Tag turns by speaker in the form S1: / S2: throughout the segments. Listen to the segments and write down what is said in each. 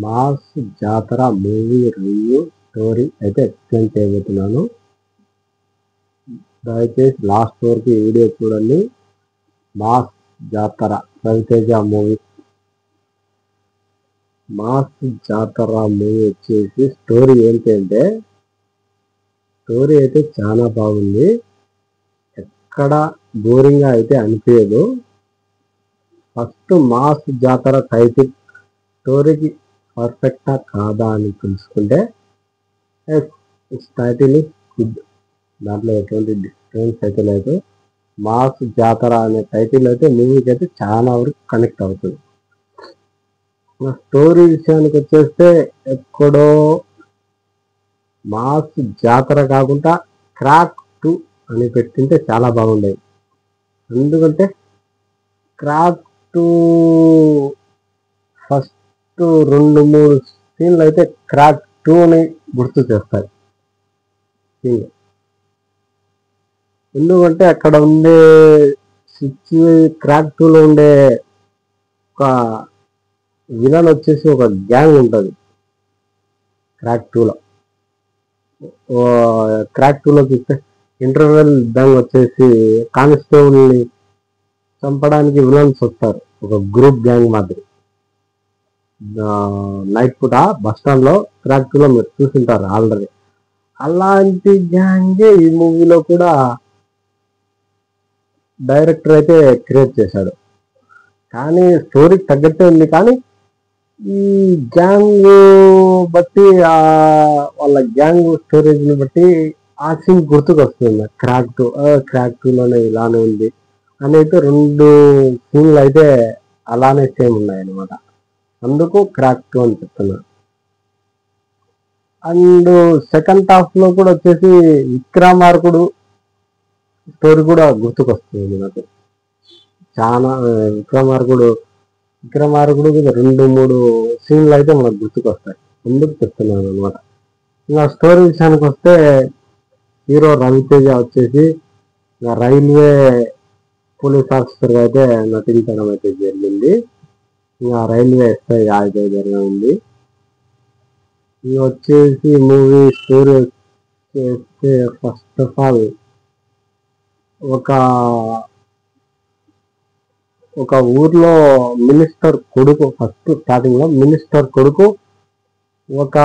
S1: Mass జాతర movie review story అయితే explain చేయబోతున్నాను. దయచేసి లాస్ట్ వరకు ఈ వీడియో చూడండి. మాస్ జాతర రవితేజ మూవీ. మాస్ జాతర మూవీ వచ్చేసి స్టోరీ ఏంటంటే, స్టోరీ అయితే చాలా బాగుంది. ఎక్కడ బోరింగ్గా అయితే అనిపించదు. ఫస్ట్ మాస్ జాతర టైటిల్ స్టోరీకి పర్ఫెక్టా కాదా అని తెలుసుకుంటే టైటిల్ గుడ్, దాంట్లో ఎటువంటి డిఫరెన్స్ అయితే లేదు. మాస్ జాతర అనే టైటిల్ అయితే మూవీకి అయితే చాలా వరకు కనెక్ట్ అవుతుంది. స్టోరీ విషయానికి వచ్చేస్తే ఎక్కడో మాస్ జాతర కాకుండా క్రాక్ 2 అని పెట్టింటే చాలా బాగుండేది. ఎందుకంటే క్రాక్ 2 ఫస్ట్ 2-3 సీన్లు అయితే క్రాక్ 2ని గుర్తు చేస్తాయి. ఎందుకంటే అక్కడ ఉండే క్రాక్ 2లో ఉండే ఒక విలన్ వచ్చేసి ఒక గ్యాంగ్ ఉంటుంది. క్రాక్ 2లో చూస్తే ఇంటర్వెల్ గ్యాంగ్ వచ్చేసి కానిస్టేబుల్ని చంపడానికి విలన్స్ వస్తారు. ఒక గ్రూప్ గ్యాంగ్ మాదిరి. నైట్ పూట బస్ స్టాండ్ లో క్రాక్ 2లో మీరు చూసింటారు ఆల్రెడీ. అలాంటి గ్యాంగే ఈ మూవీలో కూడా డైరెక్టర్ అయితే క్రియేట్ చేశాడు. కానీ స్టోరీకి తగ్గట్టే ఉంది. కానీ ఈ గ్యాంగ్ బట్టి వాళ్ళ గ్యాంగ్ స్టోరేజ్ని బట్టి ఆ సీన్ గుర్తుకు వస్తుంది. క్రాక్ 2లోనే ఇలానే ఉంది అనేది 2 సీన్లు అయితే అలానే సేమ్ ఉన్నాయన్నమాట. అందుకు క్రాక్ 2 అని చెప్తున్నా. అండ్ సెకండ్ హాఫ్ లో కూడా వచ్చేసి విక్రమార్కుడు స్టోరీ కూడా గుర్తుకొస్తుంది నాకు. చాలా విక్రమార్కుడు 2-3 సీన్లు అయితే మనకు గుర్తుకొస్తాయి. ఎందుకు చెప్తున్నాను అనమాట. ఇంకా స్టోరీ విషయానికి వస్తే హీరో రవితేజ వచ్చేసి రైల్వే పోలీస్ ఆఫీసర్గా అయితే నటించడం అయితే జరిగింది. ఇంకా రైల్వే ఎస్ఐ అయితే జరిగింది. ఇది వచ్చేసి మూవీ స్టోరీ వచ్చేస్తే ఫస్ట్ ఆఫ్ ఆల్ ఒక ఊర్లో మినిస్టర్ కొడుకు, ఫస్ట్ స్టార్టింగ్ లో మినిస్టర్ కొడుకు ఒక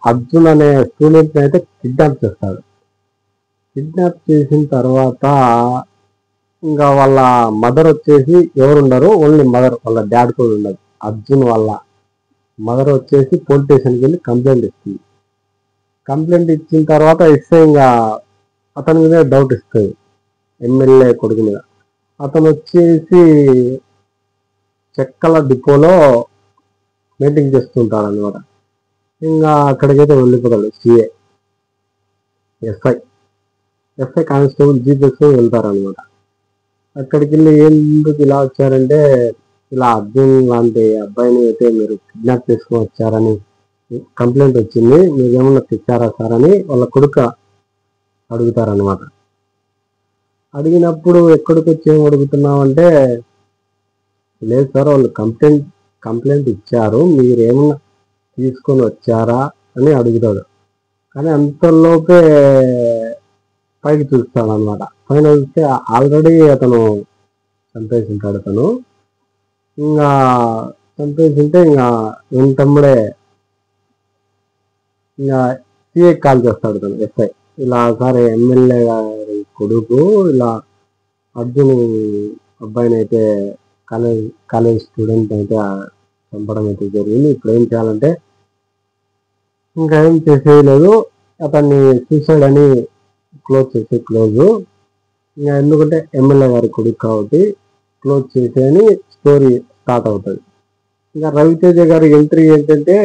S1: అర్జున్ అనే స్టూడెంట్ అయితే కిడ్నాప్ చేస్తాడు. కిడ్నాప్ చేసిన తర్వాత ఇంకా వాళ్ళ మదర్ వచ్చేసి ఎవరుండరు, ఓన్లీ మదర్, వాళ్ళ డాడ్ కూడా ఉండదు. అర్జున్ వాళ్ళ మదర్ వచ్చేసి పోలీస్ స్టేషన్కి వెళ్ళి కంప్లైంట్ ఇస్తుంది. కంప్లైంట్ ఇచ్చిన తర్వాత ఇస్తే ఇంకా అతని మీద డౌట్ ఇస్తుంది, ఎమ్మెల్యే కొడుకు మీద. అతను వచ్చేసి చెక్కల డిపోలో మీటింగ్ చేస్తుంటాడు అనమాట. ఇంకా అక్కడికైతే వెళ్ళిపోతాడు. సిఏ ఎస్ఐ కానిస్టేబుల్ జీప్ వేసుకొని వెళ్తారనమాట. అక్కడికి వెళ్ళి ఎందుకు ఇలా వచ్చారంటే, ఇలా అర్జున్ లాంటి అబ్బాయిని అయితే మీరు కిడ్నాప్ చేసుకొని వచ్చారని కంప్లైంట్ వచ్చింది, మీరేమన్నా తెచ్చారా సార్ అని వాళ్ళ కొడుకు అడుగుతారనమాట. అడిగినప్పుడు ఎక్కడికి వచ్చి ఏం అడుగుతున్నామంటే, లేదు సార్ వాళ్ళు కంప్లైంట్ ఇచ్చారు, మీరేమన్నా తీసుకొని వచ్చారా అని అడుగుతాడు. కానీ అంతలోపే పైకి చూస్తాడు అనమాట. పైన చూస్తే ఆల్రెడీ అతను చంపేసింటాడు. అతను ఇంకా చంపేసింటే ఇంకా వెంటనే ఇంకా సిఐ కాల్ చేస్తాడు తను, ఎస్ఐ. ఇలా సార్ ఎమ్మెల్యే గారి కొడుకు ఇలా అర్జున్ అబ్బాయిని అయితే కాలేజ్ స్టూడెంట్ అయితే చంపడం అయితే జరిగింది. ఇప్పుడు ఏం చేయాలంటే, ఇంకా ఏం చేసేయలేదు, అతన్ని సూసైడ్ అని క్లోజ్. ఇంకా ఎందుకంటే ఎమ్మెల్యే గారి కొడుకు కాబట్టి క్లోజ్ చేసేయని స్టోరీ స్టార్ట్ అవుతుంది. ఇంకా రవితేజ గారి ఎంట్రీ ఏంటంటే,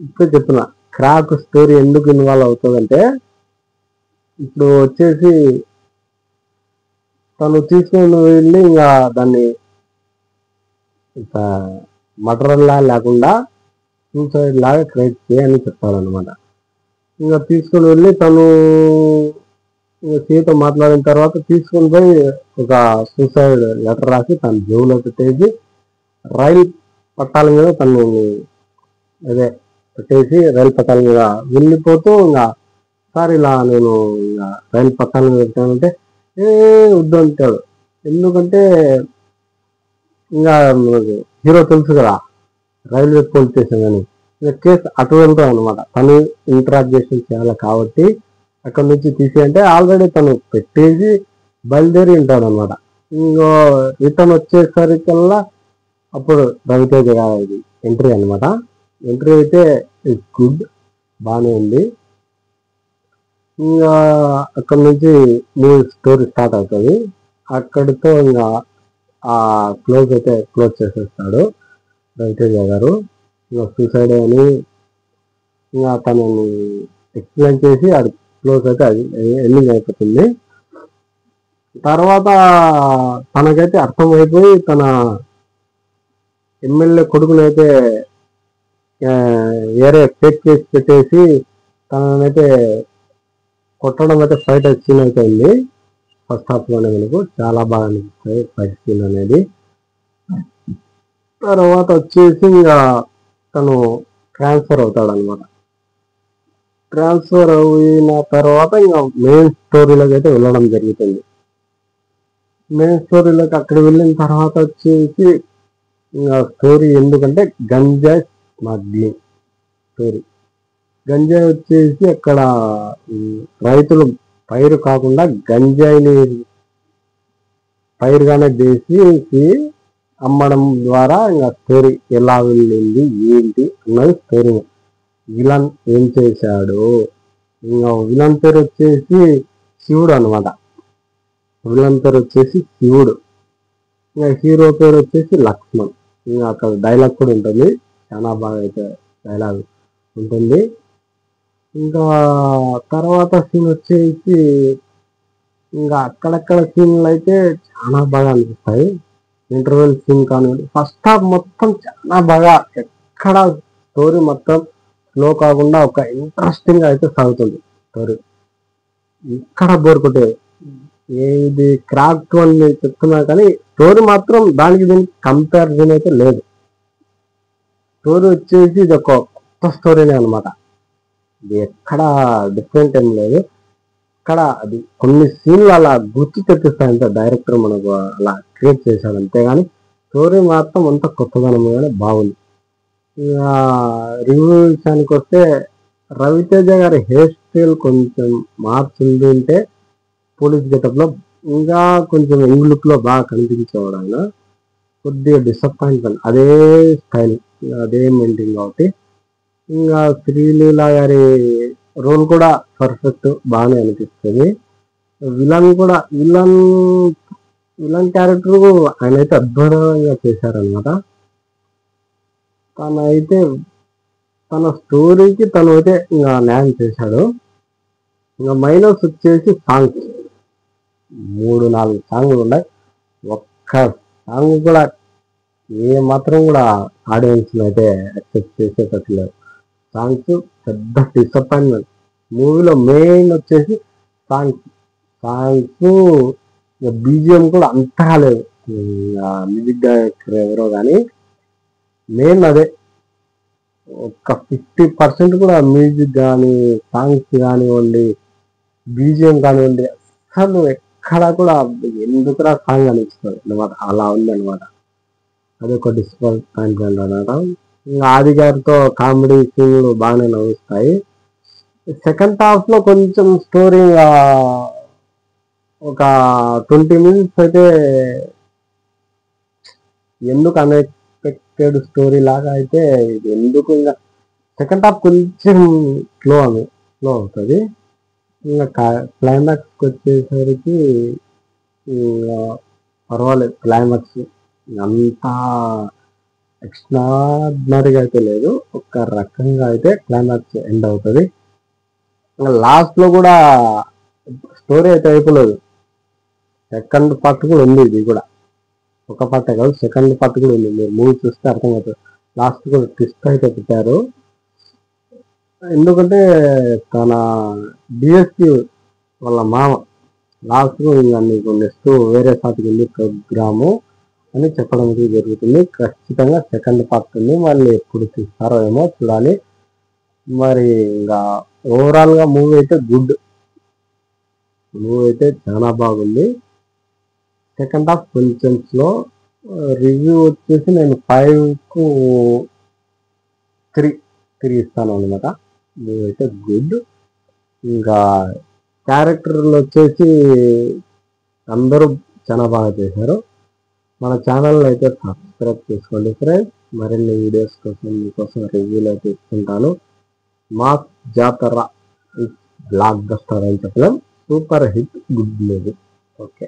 S1: ఇప్పుడు చెప్పిన క్రాక్ స్టోరీ ఎందుకు ఇన్వాల్వ్ అవుతుందంటే, ఇప్పుడు వచ్చేసి తను తీసుకొని వెళ్ళి ఇంకా దాన్ని మర్డర్లా లేకుండా సూసైడ్ లాగా క్రియేట్ చేయని చెప్తాడనమాట. ఇంకా తీసుకొని వెళ్ళి తను సీతో మాట్లాడిన తర్వాత తీసుకొని పోయి ఒక సూసైడ్ లెటర్ రాసి తన జేబులో పెట్టేసి రైలు పట్టాల మీద తను అదే పెట్టేసి రైలు పట్టాల మీద వెళ్ళిపోతూ ఇంకా సార్ ఇలా నేను ఇంకా రైలు పట్టాల మీద పెట్టానంటే ఏ వద్దు అంటాడు. ఎందుకంటే ఇంకా హీరో తెలుసు కదా రైల్వే పోలీస్ స్టేషన్ అని, ఇంకా కేసు అటు వెళ్తాం అనమాట. తను ఇంట్రాగేషన్ చేయాలి కాబట్టి అక్కడ నుంచి తీసి అంటే ఆల్రెడీ తను పెట్టేసి బయలుదేరి ఉంటాడు అనమాట. ఇంకో రిటర్న్ వచ్చేసరికల్లా అప్పుడు రవితేజ గారి ఎంట్రీ అనమాట. ఎంట్రీ అయితే ఇట్స్ గుడ్, బాగానే ఉంది. ఇంకా అక్కడ నుంచి మూవీ స్టోరీ స్టార్ట్ అవుతుంది. అక్కడితో ఇంకా ఆ క్లోజ్ చేసేస్తాడు రవితేజ గారు. ఇంకా సూసైడ్ అని ఇంకా తనని ఎక్స్ప్లెయిన్ చేసి అది క్లోజ్ అయితే అది ఎండింగ్ అయిపోతుంది. తర్వాత తనకైతే అర్థమైపోయి తన ఎమ్మెల్యే కొడుకునైతే వేరే ఫేక్ కేసు పెట్టేసి తననైతే కొట్టడం అయితే ఫైట్ సీన్ అయితే ఉంది. ఫస్ట్ హాఫ్ లోనే మనకు చాలా బాగా అనిపిస్తాయి ఫైట్ సీన్ అనేది. తర్వాత వచ్చేసి ఇంకా తను ట్రాన్స్ఫర్ అవుతాడు అనమాట. ట్రాన్స్ఫర్ అయిన తర్వాత ఇంకా మెయిన్ స్టోరీలోకి అయితే వెళ్ళడం జరుగుతుంది. మెయిన్ స్టోరీలోకి అక్కడ వెళ్ళిన తర్వాత వచ్చేసి ఇంకా స్టోరీ ఎందుకంటే గంజాయి స్మగ్లింగ్ స్టోరీ. గంజాయి వచ్చేసి అక్కడ రైతులు పైరు కాకుండా గంజాయిని పైరుగానే చేసి అమ్మడం ద్వారా ఇంకా స్టోరీ ఎలా వెళ్ళింది ఏంటి అన్నది స్టోరీ. విలన్ ఏం చేశాడు, ఇంకా విలన్ పేరు వచ్చేసి శివుడు అనమాట. విలన్ పేరు వచ్చేసి శివుడు, ఇంకా హీరో పేరు వచ్చేసి లక్ష్మణ్. ఇంకా అక్కడ డైలాగ్ కూడా ఉంటుంది, చాలా బాగా అయితే డైలాగ్ ఉంటుంది. ఇంకా తర్వాత సీన్ వచ్చేసి ఇంకా అక్కడక్కడ సీన్లు అయితే చాలా బాగా అనిపిస్తాయి. ఇంటర్వెల్ సీన్ కానివ్వండి, ఫస్ట్ హాఫ్ మొత్తం చాలా బాగా ఎక్కడ స్టోరీ మొత్తం స్లో కాకుండా ఒక ఇంట్రెస్టింగ్ అయితే సాగుతుంది స్టోరీ. ఇక్కడ బోర్ కొట్టే ఏది క్రాక్ అని చెప్తున్నా కానీ స్టోరీ మాత్రం దానికి దీనికి కంపారిజన్ అయితే లేదు. స్టోరీ వచ్చేసి ఇది ఒక కొత్త స్టోరీనే అనమాట. ఇది ఎక్కడ డిఫరెంట్ ఏం లేదు. ఇక్కడ అది కొన్ని సీన్లు అలా గుర్తు తెప్పిస్తాయంటే డైరెక్టర్ మనకు అలా క్రియేట్ చేశాడు, అంతేగాని స్టోరీ మాత్రం అంత కొత్తదనంగానే బాగుంది. రివ్యూ విషయానికి వస్తే రవితేజ గారి హెయిర్ స్టైల్ కొంచెం మార్చింది ఉంటే పోలీస్ గెటప్ లో ఇంకా కొంచెం యంగ్ లుక్ లో బాగా కనిపించేవాడు ఆయన. కొద్దిగా డిసప్పాయింట్మెంట్ అదే స్టైల్ అదే మెయింటైన్ కాబట్టి. ఇంకా శ్రీలీల గారి రోల్ కూడా పర్ఫెక్ట్ బాగానే అనిపిస్తుంది. విలన్ క్యారెక్టర్ ఆయన అయితే అద్భుతంగా చేశారనమాట. తన స్టోరీకి తను అయితే ఇంకా న్యాయం చేశాడు. ఇంకా మైనస్ వచ్చేసి సాంగ్స్ 3-4 సాంగ్లు ఉన్నాయి. ఒక్క సాంగ్ కూడా ఏ మాత్రం కూడా ఆడియన్స్ అయితే యాక్సెప్ట్ చేసేటట్టు లేదు. సాంగ్స్ పెద్ద డిసప్పాయింట్మెంట్. మూవీలో మెయిన్ వచ్చేసి సాంగ్స్ బీజిఎం కూడా అంతగా లేదు. మ్యూజిక్ డైరెక్టర్ ఎవరో కానీ మెయిన్ అదే ఒక 50% కూడా మ్యూజిక్ కానీ సాంగ్స్ కానివ్వండి బీజిఎం కానివ్వండి అసలు ఎక్కడ కూడా ఎందుకురా సాంగ్ అనిపిస్తుంది అనమాట. అలా ఉంది అనమాట. అదొక డిసప్పాయింట్మెంట్ అనమాట. ఇంకా ఆది గారితో కామెడీ సీన్లు బాగానే నవ్వుస్తాయి. సెకండ్ హాఫ్ లో కొంచెం స్టోరీ ఒక 20 minutes అయితే ఎందుకు అన్ఎక్స్పెక్టెడ్ స్టోరీ లాగా అయితే ఇది ఎందుకు ఇంకా సెకండ్ హాఫ్ కొంచెం స్లో అవుతుంది. ఇంకా క్లైమాక్స్కి వచ్చేసరికి పర్వాలేదు. క్లైమాక్స్ అంతా ఎక్స్ట్రాడినరీగా అయితే లేదు, ఒక రకంగా అయితే క్లైమాక్స్ ఎండ్ అవుతుంది. లాస్ట్ లో కూడా స్టోరీ అయితే అయిపోలేదు. సెకండ్ పార్ట్ కూడా ఉంది. ఇది కూడా ఒక పార్ట్ కాదు, సెకండ్ పార్ట్ కూడా ఉంది. మీరు మూవీ చూస్తే అర్థమవుతుంది. లాస్ట్ కూడా ట్విస్ట్ అయితే పెట్టారు. ఎందుకంటే తన డిఎస్పి వాళ్ళ మామ లాస్ట్ ఇంకా నీకు నెక్స్ట్ వేరే సాటికి వెళ్ళి ప్రోగ్రాము అని చెప్పడం అనేది జరుగుతుంది. ఖచ్చితంగా సెకండ్ పార్ట్ ఉంది, మళ్ళీ ఎప్పుడు తీస్తారో ఏమో చూడాలి. మరి ఇంకా ఓవరాల్గా మూవీ అయితే గుడ్, మూవీ అయితే చాలా బాగుంది. సెకండ్ హాఫ్ కొంచెం స్లో. రివ్యూ వచ్చేసి నేను 5కు 3 ఇస్తాను అనమాట. మూవీ అయితే గుడ్. ఇంకా క్యారెక్టర్లు వచ్చేసి అందరూ చాలా బాగా చేశారు. మన ఛానల్ అయితే సబ్స్క్రైబ్ చేసుకోండి ఫ్రెండ్స్. మరిన్ని వీడియోస్ కోసం మీకోసం రివ్యూలు అయితే ఇస్తుంటాను. మాస్ జాతర బ్లాక్ బస్టర్ అని చెప్పలేం, super hit good movie. Okay.